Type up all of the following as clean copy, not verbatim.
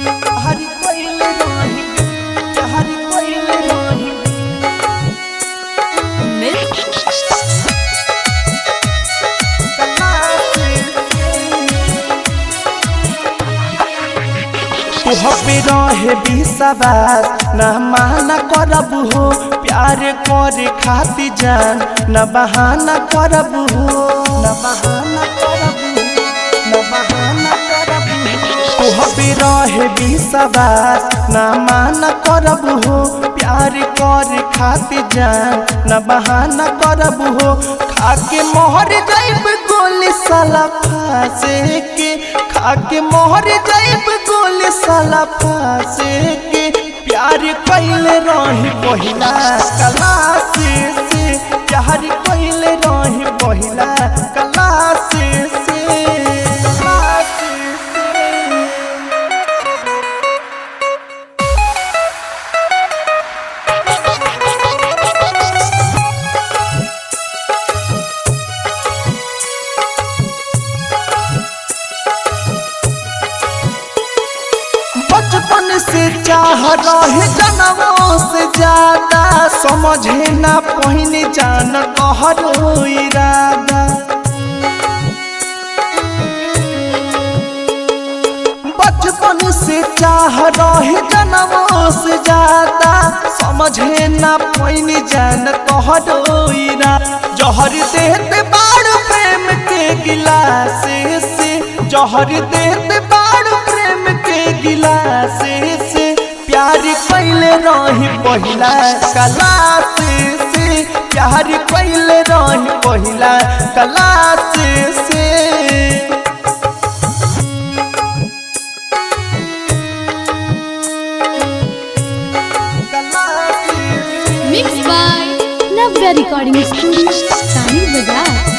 हरी कोइले रही हरी कोइले रही तुहबे रहे विश्वास न माना करब हो प्यार करे खातिर जान न बहाना करब हो न बहाना करब न बहाना करब तुहबे रहे विश्वास न माना करब हो प्यार करे खातिर जान न बहाना करब हो खाके मोहर जाइब गोली साला फांसे के खाके मोहर जाइब गोली साला फांसे के प्यार कइले रही पहिला क्लास से प्यार कइले रही पहिला क्लास से बचपन से चाह रहे जनमों से ज्यादा समझे ना पहिने जान कहरो इरादा बचपन से चाह रहे जनमों से ज्यादा समझे ना पहिने जान कहरो इरादा जहर देते बाड़ प्रेम के गिलास से जहर देते बाड़ प्रेम के गिलास से प्यार कइले रही पहिला क्लास से प्यार कइले रही पहिला क्लास से mix by Navya recording studio Sani Bazar.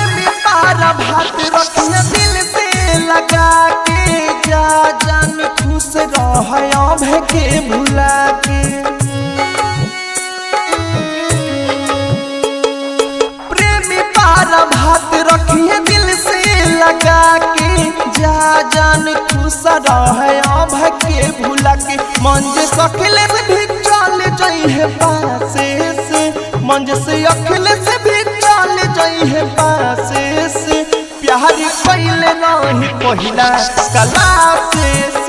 भात रखिया दिल से लगा के जा जान खुश रह के भुला के प्रेमी पारा भात रखिए दिल से लगा के जा जान खुश रह के भुला के मंज सखले से भी चल जाई है पासे से मंज से अखले से भी चल जाई है पासे से प्यार कइले रही पहिला क्लास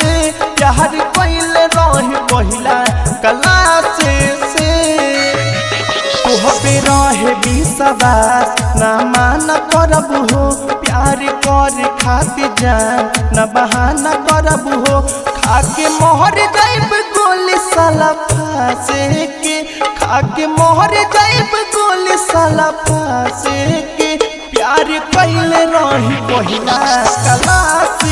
से प्यार कइले रही पहिला क्लास से तुहबे रहे विश्वास न माना करब हो प्यार करे खातिर जान न बहाना करब हो खाके मोहर जाइब गोली साला फांसे के खाके मोहर जाइब गोली साला फांसे के प्यार कइले रही पहिला क्लास।